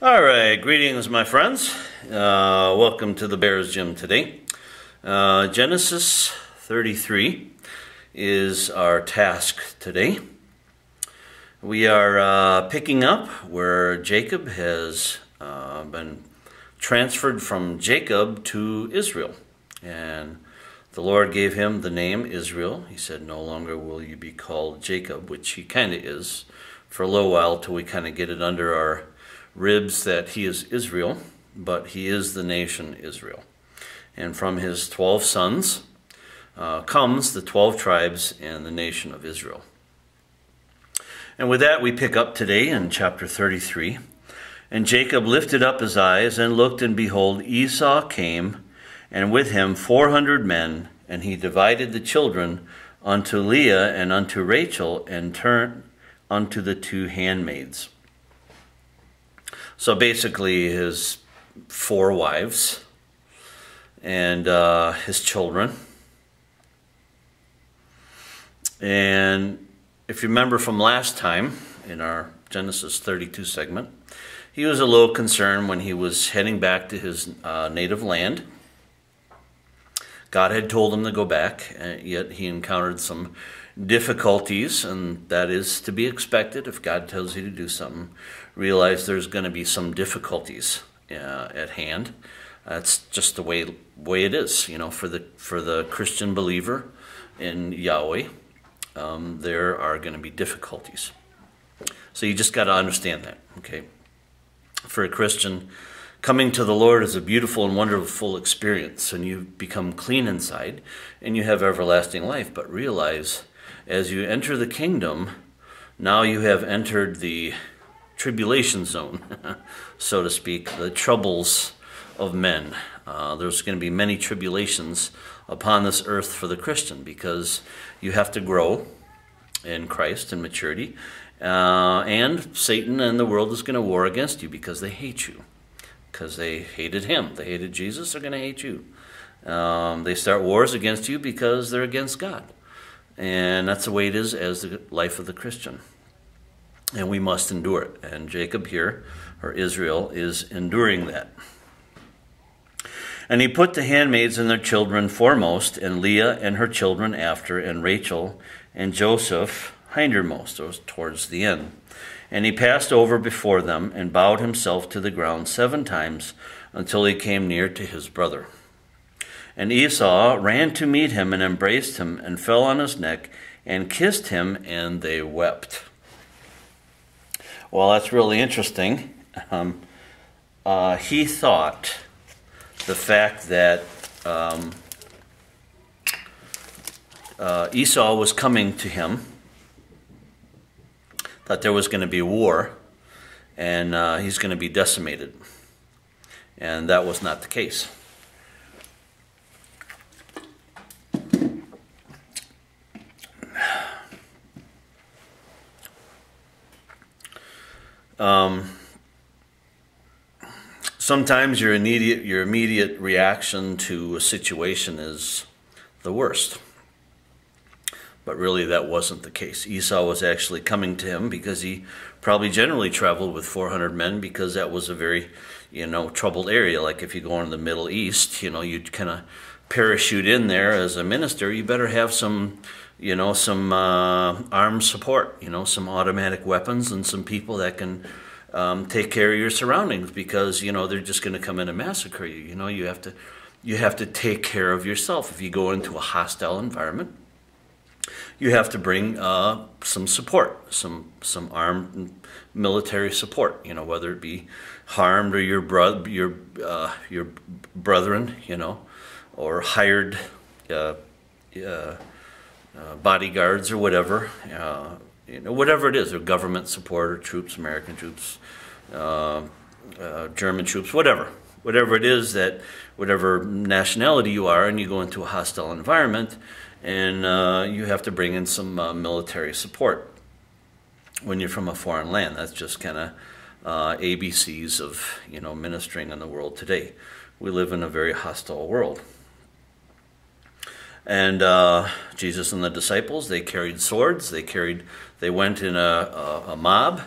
All right, greetings, my friends. Welcome to the Bears Gym today. Genesis 33 is our task today. We are picking up where Jacob has been transferred from Jacob to Israel. And the Lord gave him the name Israel. He said, no longer will you be called Jacob, which he kind of is for a little while till we kind of get it under our ribs that he is Israel, but he is the nation Israel. And from his 12 sons comes the 12 tribes and the nation of Israel. And with that, we pick up today in chapter 33. And Jacob lifted up his eyes and looked, and behold, Esau came, and with him 400 men, and he divided the children unto Leah and unto Rachel, and turned unto the two handmaids. So basically his 4 wives and his children. And if you remember from last time in our Genesis 32 segment, he was a little concerned when he was heading back to his native land. God had told him to go back, yet he encountered some difficulties, and that is to be expected. If God tells you to do something, realize there's going to be some difficulties at hand. That's just the way it is, you know, for the Christian believer in Yahweh. There are going to be difficulties. So you just got to understand that, okay? For a Christian, coming to the Lord is a beautiful and wonderful experience, and you become clean inside, and you have everlasting life. But realize, as you enter the kingdom, now you have entered the tribulation zone, so to speak, the troubles of men. There's going to be many tribulations upon this earth for the Christian, because you have to grow in Christ and maturity, and Satan and the world is going to war against you because they hate you. Because they hated him. They hated Jesus, they're going to hate you. They start wars against you because they're against God. And that's the way it is as the life of the Christian. And we must endure it. And Jacob here, or Israel, is enduring that. And he put the handmaids and their children foremost, and Leah and her children after, and Rachel and Joseph hindermost, or towards the end. And he passed over before them, and bowed himself to the ground 7 times, until he came near to his brother. And Esau ran to meet him, and embraced him, and fell on his neck, and kissed him, and they wept. Well, that's really interesting. He thought the fact that Esau was coming to him, that there was going to be war, and he's going to be decimated. And that was not the case. Sometimes your immediate reaction to a situation is the worst. But really that wasn't the case. Esau was actually coming to him because he probably generally traveled with 400 men, because that was a very, troubled area. Like if you go into the Middle East, you'd kind of parachute in there as a minister. You better have some armed support, some automatic weapons, and some people that can take care of your surroundings, because, they're just going to come in and massacre you. You have to take care of yourself. If you go into a hostile environment, you have to bring some support, some armed military support, whether it be armed or your brethren, or hired bodyguards or whatever, whatever it is, or government support, or troops, American troops, German troops, whatever it is, that whatever nationality you are, and you go into a hostile environment, and you have to bring in some military support when you're from a foreign land. That's just kind of ABCs of ministering in the world today. We live in a very hostile world. And Jesus and the disciples, they carried swords. They went in a mob,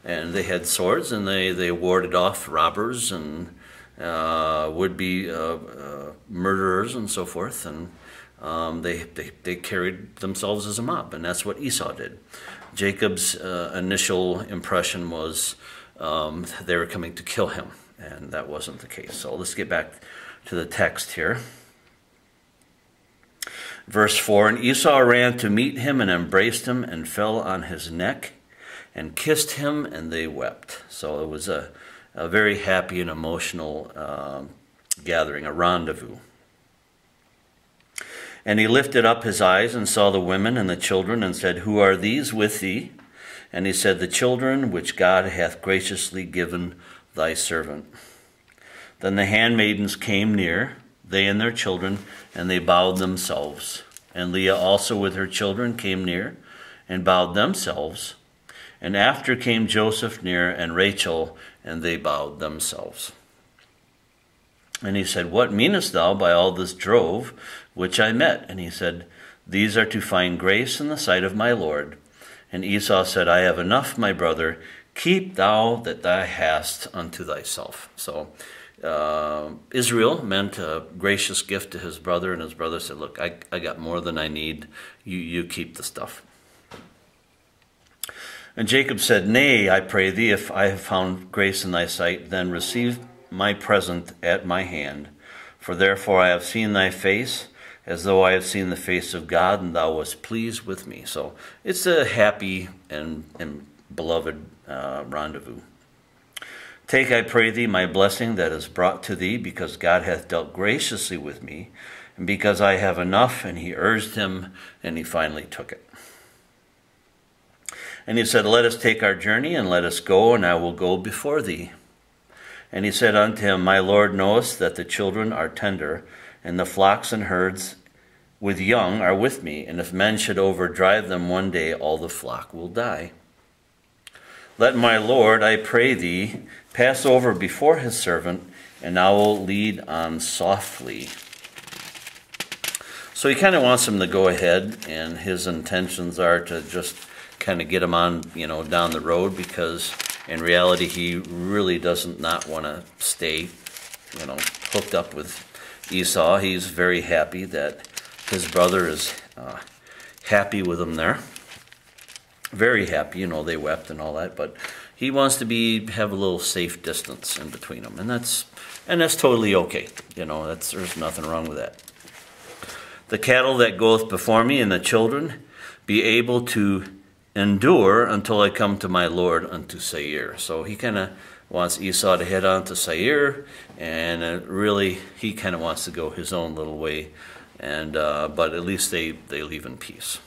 and they had swords, and they warded off robbers and would-be murderers and so forth, and they carried themselves as a mob, and that's what Esau did. Jacob's initial impression was they were coming to kill him, and that wasn't the case. So let's get back to the text here. Verse 4, and Esau ran to meet him and embraced him and fell on his neck and kissed him, and they wept. So it was a very happy and emotional gathering, a rendezvous. And he lifted up his eyes and saw the women and the children and said, who are these with thee? And he said, the children which God hath graciously given thy servant. Then the handmaidens came near, they and their children, and they bowed themselves. And Leah also with her children came near and bowed themselves. And after came Joseph near and Rachel, and they bowed themselves. And he said, what meanest thou by all this drove which I met? And he said, these are to find grace in the sight of my Lord. And Esau said, I have enough, my brother. Keep thou that thou hast unto thyself. So Israel meant a gracious gift to his brother, and his brother said, look, I got more than I need. You keep the stuff. And Jacob said, nay, I pray thee, if I have found grace in thy sight, then receive my present at my hand. For therefore I have seen thy face, as though I have seen the face of God, and thou wast pleased with me. So it's a happy and beloved rendezvous. Take, I pray thee, my blessing that is brought to thee, because God hath dealt graciously with me, and because I have enough. And he urged him, and he finally took it. And he said, let us take our journey, and let us go, and I will go before thee. And he said unto him, my Lord knowest that the children are tender, and the flocks and herds with young are with me, and if men should overdrive them one day, all the flock will die. Let my Lord, I pray thee, pass over before his servant, and I will lead on softly. So he kind of wants him to go ahead, and his intentions are to just kind of get him on, down the road, because in reality he really doesn't not want to stay, hooked up with Esau. He's very happy that his brother is happy with him there. Very happy, they wept and all that, but he wants to have a little safe distance in between them, and that's totally okay. There's nothing wrong with that. The cattle that goeth before me and the children be able to endure until I come to my Lord unto Seir. So he kind of wants Esau to head on to Seir, and really he kind of wants to go his own little way, and but at least they leave in peace.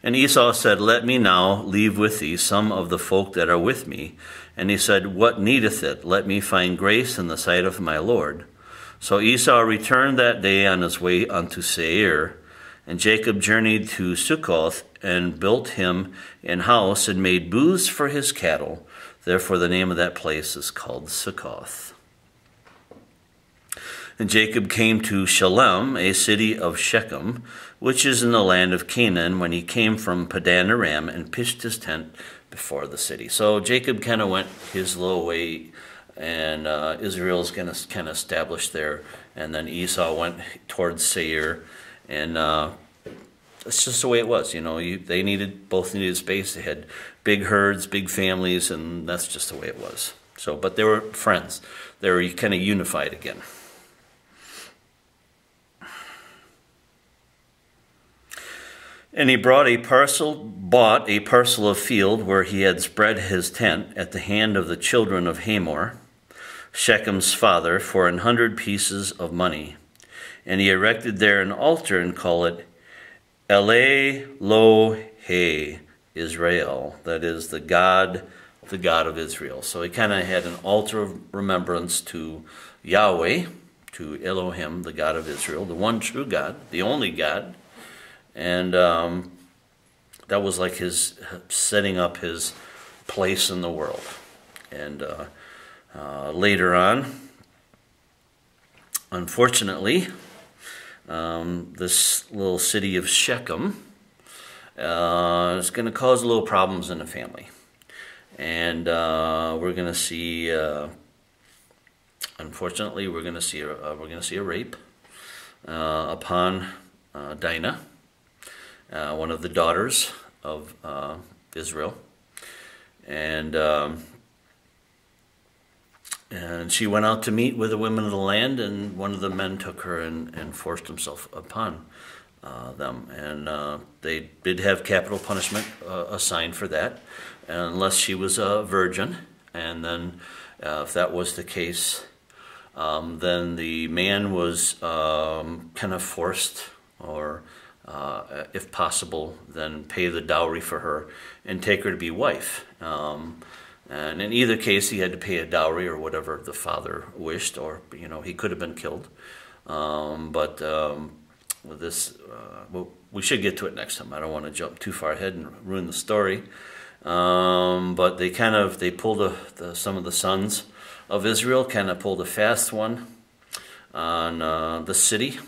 And Esau said, let me now leave with thee some of the folk that are with me. And he said, what needeth it? Let me find grace in the sight of my Lord. So Esau returned that day on his way unto Seir. And Jacob journeyed to Succoth, and built him an house, and made booths for his cattle. Therefore the name of that place is called Succoth. And Jacob came to Shalem, a city of Shechem, which is in the land of Canaan, when he came from Padan Aram, and pitched his tent before the city. So Jacob kind of went his little way, and Israel's going to kind of establish there. And then Esau went towards Seir, and that's just the way it was. They both needed space. They had big herds, big families, and that's just the way it was. So, but they were friends. They were kind of unified again. And he bought a parcel of field where he had spread his tent at the hand of the children of Hamor, Shechem's father, for 100 pieces of money. And he erected there an altar and called it Elohe Israel, that is the God of Israel. So he kind of had an altar of remembrance to Yahweh, to Elohim, the God of Israel, the one true God, the only God. And that was like his setting up his place in the world. And later on, unfortunately, this little city of Shechem is going to cause a little problems in the family. and we're going to see. Unfortunately, we're going to see a rape upon Dinah, one of the daughters of Israel, and she went out to meet with the women of the land, and one of the men took her and forced himself upon them, and they did have capital punishment assigned for that, unless she was a virgin, and then if that was the case, then the man was kind of forced, or if possible, then pay the dowry for her and take her to be wife. And in either case, he had to pay a dowry or whatever the father wished, or he could have been killed. But with this, well, we should get to it next time. I don't want to jump too far ahead and ruin the story. But they pulled some of the sons of Israel kind of pulled a fast one on the city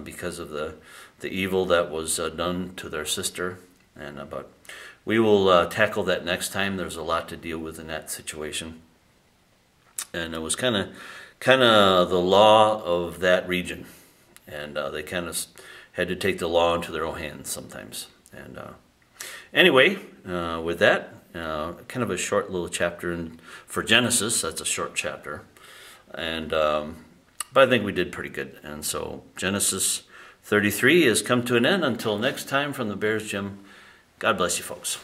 because of the evil that was done to their sister. But we will tackle that next time. There's a lot to deal with in that situation, and it was kind of the law of that region, and they kind of had to take the law into their own hands sometimes. And anyway, with that. Kind of a short little chapter for Genesis. That's a short chapter, and but I think we did pretty good. And so Genesis 33 has come to an end. Until next time, from the Bears Gym, God bless you folks.